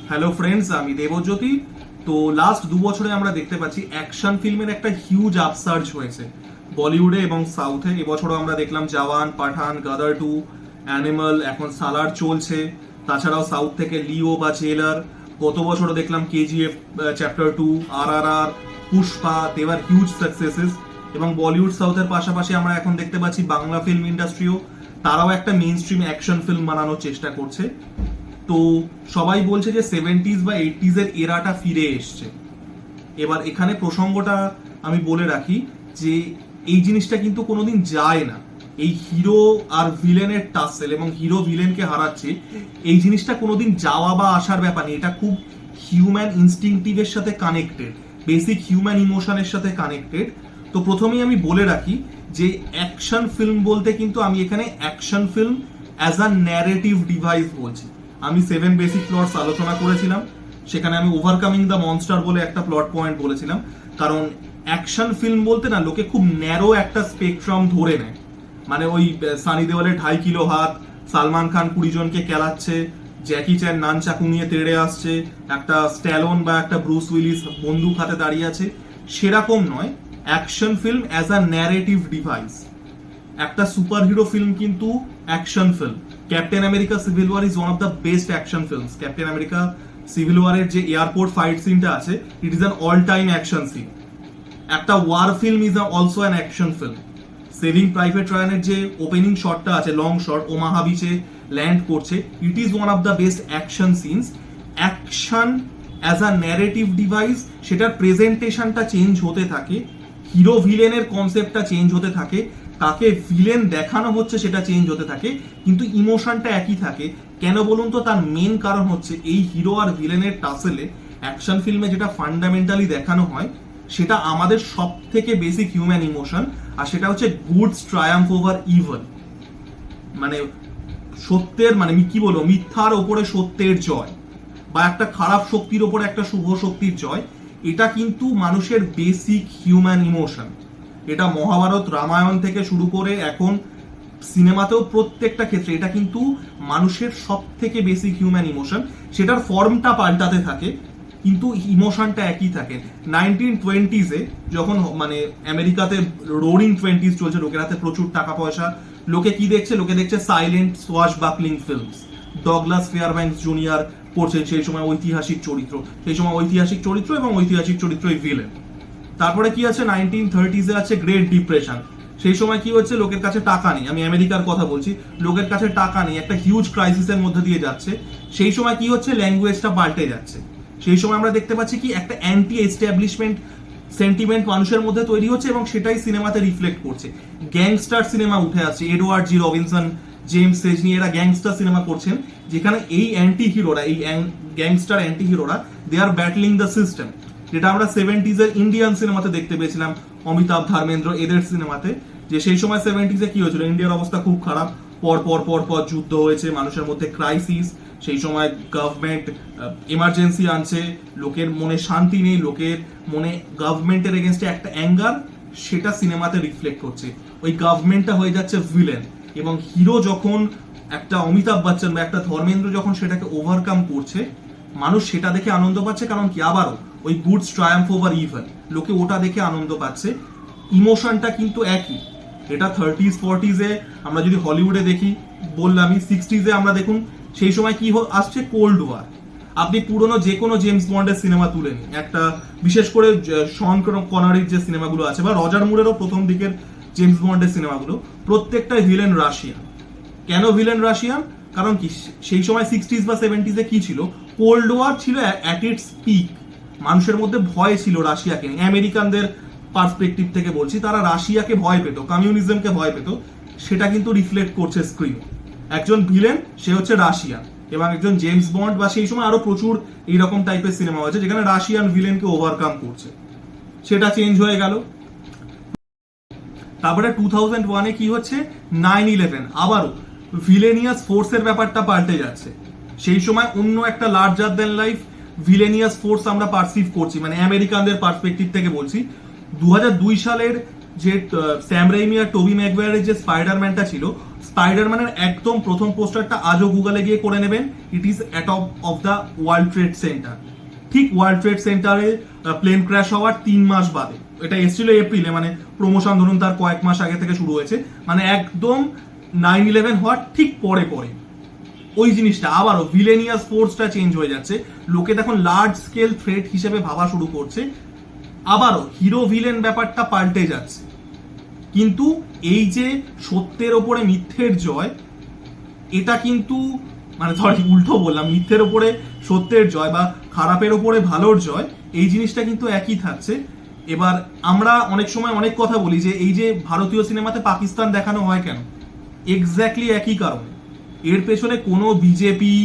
Hello friends, আমি দেবজ্যোতি। তো last 2 বছরে আমরা দেখতে পাচ্ছি অ্যাকশন ফিল্মের একটা হিউজ আপসার্জ হয়েছে বলিউডে এবং সাউথে। এবছরও আমরা দেখলাম জওয়ান, পাঠান, গাদার 2, অ্যানিমাল, এখন সালার চলছে। তাছাড়াও সাউথ থেকে লিও বা জেলার। গত বছরও দেখলাম কেজিএফ চ্যাপ্টার 2, RRR, পুষ্পা, দেওয়ার হিউজ সাকসেসেস। এবং বলিউড সাউথের পাশাপাশি আমরা এখন দেখতে পাচ্ছি বাংলা ফিল্ম ইন্ডাস্ট্রিও তারাও একটা মেইন স্ট্রিম অ্যাকশন ফিল্ম বানানোর চেষ্টা করছে। তো সবাই বলছে যে 70s বা 80s এর এরাটা ফিরে এসছে। এবার এখানে প্রসঙ্গটা আমি বলে রাখি যে এই জিনিসটা কিন্তু কোনোদিন যায় না। এই হিরো আর ভিলেনের টাসেল এবং হিরো ভিলেনকে হারাচ্ছে, এই জিনিসটা কোনোদিন যাওয়া বা আসার ব্যাপার নেই। এটা খুব হিউম্যান ইনস্টিংটিভের সাথে কানেক্টেড, বেসিক হিউম্যান ইমোশনের সাথে কানেক্টেড। তো প্রথমেই আমি বলে রাখি যে অ্যাকশন ফিল্ম বলতে কিন্তু আমি এখানে action film as a narrative device বলছি। আমি 7 বেসিক প্লটস আলোচনা করেছিলাম, সেখানে আমি ওভারকামিং দ্য মনস্টার বলে একটা প্লট পয়েন্ট বলেছিলাম। কারণ অ্যাকশন ফিল্ম বলতে না লোকে খুব ন্যারো একটা স্পেকট্রাম ধরে নেয়। মানে ওই সানি দেওয়ালের 2.5 কিলো হাত, সালমান খান 20 জনকে কেলাচ্ছে, জ্যাকি চ্যান নান চাকু নিয়ে তেড়ে আসছে, একটা স্ট্যালোন বা একটা ব্রুস উইলিস বন্দুক হাতে দাঁড়িয়ে আছে, সেরকম নয়। Action film as a narrative device. একটা সুপার হিরো ফিল্ম কিন্তু action film. Captain America Civil War is one of the best action films. Captain America Civil ওয়ারের যে এয়ারপোর্ট ফাইট সিনটা আছে, it is an all time action scene. একটা war film is also an action film. Saving private রায়ানের যে opening শটটা আছে, long shot, Omaha বিচে ল্যান্ড করছে, it is one of the best action scenes. Action as a narrative device, সেটার প্রেজেন্টেশনটা change হতে থাকে, হিরো ভিলেনের কনসেপ্টটা চেঞ্জ হতে থাকে, তাকে ভিলেন দেখানো হচ্ছে সেটা চেঞ্জ হতে থাকে, কিন্তু ইমোশনটা একই থাকে। কেন বলুন তো? তার মেন কারণ হচ্ছে এই হিরো আর ভিলেনের টাসেলে অ্যাকশন ফিল্মে যেটা ফান্ডামেন্টালি দেখানো হয় সেটা আমাদের সব থেকে বেসিক হিউম্যান ইমোশন, আর সেটা হচ্ছে গুডস ট্রায়াম্ফ ওভার ইভল। মানে সত্যের, মানে কি বলবো, মিথ্যার ওপরে সত্যের জয়, বা একটা খারাপ শক্তির ওপরে একটা শুভ শক্তির জয়। এটা কিন্তু মানুষের বেসিক হিউম্যান ইমোশন। এটা মহাভারত, রামায়ণ থেকে শুরু করে এখন সিনেমাতেও প্রত্যেকটা ক্ষেত্রে এটা কিন্তু মানুষের সব থেকে বেসিক হিউম্যান ইমোশন। সেটার ফর্মটা পাল্টাতে থাকে কিন্তু ইমোশনটা একই থাকে। 1920s যখন মানে আমেরিকাতে রোরিং 20s চলছে, লোকের হাতে প্রচুর টাকা পয়সা, লোকে কি দেখছে? লোকে দেখছে silent swashbuckling films. Douglas Fairbanks junior করছেন সেই সময় ঐতিহাসিক চরিত্র, এবং ঐতিহাসিক চরিত্রই ভিলেন। তারপরে কি আছে? 1930s আছে গ্রেট ডিপ্রেশন। সেই সময় কি হচ্ছে? লোকের কাছে টাকা নেই, আমি আমেরিকার কথা বলছি, লোকের কাছে টাকা নেই, একটা হিউজ ক্রাইসিসের মধ্যে দিয়ে যাচ্ছে। সেই সময় কি হচ্ছে? ল্যাঙ্গুয়েজটা পাল্টে যাচ্ছে। সেই সময় আমরা দেখতে পাচ্ছি কি একটা অ্যান্টি এস্টাবলিশমেন্ট সেন্টিমেন্ট মানুষের মধ্যে তৈরি হচ্ছে, এবং সেটাই সিনেমাতে রিফ্লেক্ট করছে। গ্যাংস্টার সিনেমা উঠে আসছে, Edward G Robinson, James Cagney, এরা গ্যাংস্টার সিনেমা করছেন, যেখানে এই অ্যান্টি হিরোরা, এই গ্যাংস্টার অ্যান্টি হিরোরা, they are battling the system. যেটা আমরা 70s এর ইন্ডিয়ান সিনেমাতে দেখতে পেয়েছিলাম, অমিতাভ, ধর্মেন্দ্র, এদের সিনেমাতে। যে সেই সময় 70s কি হয়েছিল? ইন্ডিয়ার অবস্থা খুব খারাপ, পর পর পর পর যুদ্ধ হয়েছে, মানুষের মধ্যে ক্রাইসিস। সেই সময় গভর্নমেন্ট এমার্জেন্সি আনছে, লোকের মনে শান্তি নেই, লোকের মনে গভর্নমেন্টের এগেনস্টে একটা অ্যাঙ্গার, সেটা সিনেমাতে রিফ্লেক্ট করছে। ওই গভর্নমেন্টটা হয়ে যাচ্ছে ভিলেন, এবং হিরো যখন একটা অমিতাভ বচ্চন বা একটা ধর্মেন্দ্র যখন সেটাকে ওভারকাম করছে, মানুষ সেটা দেখে আনন্দ পাচ্ছে। কারণ কি? আবারও ওই গুডস ট্রায়াম্ফ ওভার ইভল, লোকে ওটা দেখে আনন্দ পাচ্ছে। ইমোশনটা কিন্তু একই। এটা 30s 40s আমরা যদি হলিউডে দেখি, বললামই 60s আমরা দেখুন, সেই সময় কি আসছে? Cold war. আপনি পুরনো যে কোনো জেমস বন্ডের সিনেমা তুলে নিন, একটা বিশেষ করে শন কনারির যে সিনেমাগুলো আছে, বা রজার মুরেরও প্রথম দিকের জেমস বন্ডের সিনেমাগুলো, প্রত্যেকটাই ভিলেন রাশিয়ান। কেন ভিলেন রাশিয়ান? কারণ কি? সেই সময় 60s বা 70s কি ছিল? কোল্ড ওয়ার ছিল অ্যাট ইটস পিক। মানুষের মধ্যে ভয় ছিল রাশিয়াকে নিয়ে। আমেরিকানদের পার্সপেক্টিভ থেকে বলছি, তারা রাশিয়াকে ভয় পেত, কমিউনিজমকে ভয় পেত। সেটা কিন্তু রিফ্লেক্ট করছে স্ক্রিনে। একজন ভিলেন, সে হচ্ছে রাশিয়ান, এবং একজন জেমস বন্ড বা সেই সময় আরো প্রচুর এইরকম টাইপের সিনেমা হয়েছে যেখানে রাশিয়ান ভিলেনকে ওভারকাম করছে। সেটা চেঞ্জ হয়ে গেল। তারপরে 2001 কি হচ্ছে? 9/11। আবারও ভিলেনিয়াস ফোর্সের ব্যাপারটা পাল্টে যাচ্ছে। সেই সময় অন্য একটা larger than life villainous force আমরা পারসিভ করছি, মানে আমেরিকানদের পার্সপেক্টিভ থেকে বলছি। 2002 সালের যে স্যাম রেইমি আর টোবি ম্যাগুয়ারের যে স্পাইডারম্যানটা ছিল, স্পাইডারম্যানের একদম প্রথম পোস্টারটা আজও গুগলে গিয়ে করে নেবেন। It is atop of the World Trade Center, ঠিক ওয়ার্ল্ড ট্রেড সেন্টারে প্লেন ক্র্যাশ হওয়ার 3 মাস বাদে। এটা এসেছিল এপ্রিলে, মানে প্রমোশন ধরুন তার কয়েক মাস আগে থেকে শুরু হয়েছে, মানে একদম 9/11 হওয়ার ঠিক পরে পরে ওই জিনিসটা আবারও ভিলেনিয়াস ফোর্সটা চেঞ্জ হয়ে যাচ্ছে। লোকে দেখুন লার্জ স্কেল থ্রেট হিসেবে ভাবা শুরু করছে, আবারও হিরো ভিলেন ব্যাপারটা পাল্টে যাচ্ছে। কিন্তু এই যে সত্যের ওপরে মিথ্যের জয়, এটা কিন্তু মানে সরি উল্টো বললাম, মিথ্যের ওপরে সত্যের জয় বা খারাপের ওপরে ভালোর জয়, এই জিনিসটা কিন্তু একই থাকছে। এবার আমরা অনেক সময় অনেক কথা বলি যে এই যে ভারতীয় সিনেমাতে পাকিস্তান দেখানো হয় কেন, এক্স্যাক্টলি একই কারণে। এর পেছনে কোনো বিজেপি,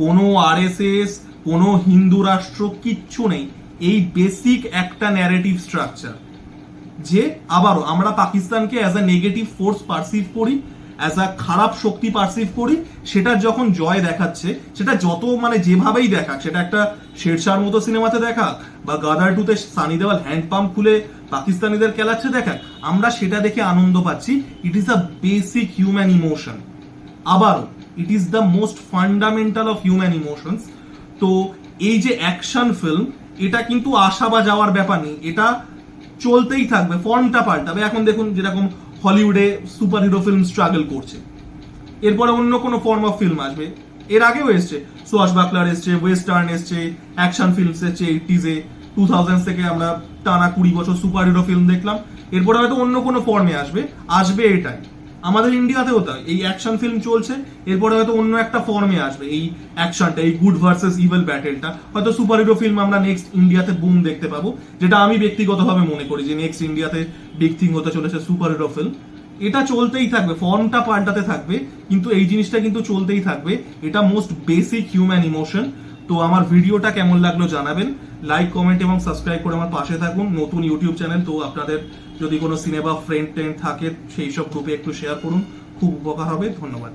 কোনো আরএসএস, কোনো হিন্দু রাষ্ট্র কিচ্ছু নেই। এই বেসিক একটা ন্যারেটিভ স্ট্রাকচার যে আবারও আমরা পাকিস্তানকে as a negative force perceive করি, অ্যাজ আ খারাপ শক্তি পারসিভ করি। সেটার যখন জয় দেখাচ্ছে, সেটা যত মানে যেভাবেই দেখাক, সেটা একটা শেরশাহর মতো সিনেমাতে দেখাক বা গাদার 2-তে সানি দেওয়াল হ্যান্ড পাম্প খুলে পাকিস্তানিদের খেলাচ্ছে দেখাক, আমরা সেটা দেখে আনন্দ পাচ্ছি। It is a basic human emotion. আবারও it is the most fundamental of human emotions. তো এই যে অ্যাকশন ফিল্ম, এটা কিন্তু আসা বা যাওয়ার ব্যাপার নেই, এটা চলতেই থাকবে, ফর্মটা পাল্টাবে। এখন দেখুন যেরকম হলিউডে সুপার হিরো ফিল্ম স্ট্রাগল করছে, এরপরে অন্য কোনো ফর্ম অফ ফিল্ম আসবে। এর আগেও এসছে, সোয়াশ বাকলার এসছে, ওয়েস্টার্ন এসছে, অ্যাকশন ফিল্মস এসছে 80s-এ, 2000s থেকে আমরা টানা 20 বছর সুপার হিরো ফিল্ম দেখলাম। এরপরে হয়তো অন্য কোনো ফর্মে আসবে এটাই। আমাদের ইন্ডিয়াতেও তাই, এই অ্যাকশন ফিল্ম চলছে, এরপরে হয়তো অন্য একটা ফর্মে আসবে এই অ্যাকশনটা, এই গুড ভার্সেস ইভিল ব্যাটেলটা। হয়তো সুপার হিরো ফিল্ম আমরা নেক্সট ইন্ডিয়াতে বুম দেখতে পাবো, যেটা আমি ব্যক্তিগতভাবে মনে করি যে নেক্সট ইন্ডিয়াতে বিগ থিং হতে চলেছে সুপার হিরো ফিল্ম। এটা চলতেই থাকবে, ফর্মটা পাল্টাতে থাকবে, কিন্তু এই জিনিসটা কিন্তু চলতেই থাকবে। এটা মোস্ট বেসিক হিউম্যান ইমোশন। তো আমার ভিডিওটা কেমন লাগলো জানাবেন, লাইক, কমেন্ট এবং সাবস্ক্রাইব করে আমার পাশে থাকুন। নতুন ইউটিউব চ্যানেল, তো আপনাদের যদি কোনো সিনেমা ফ্রেন্ড টেন্ড থাকে সেই সব গ্রুপে একটু শেয়ার করুন, খুব উপকার হবে। ধন্যবাদ।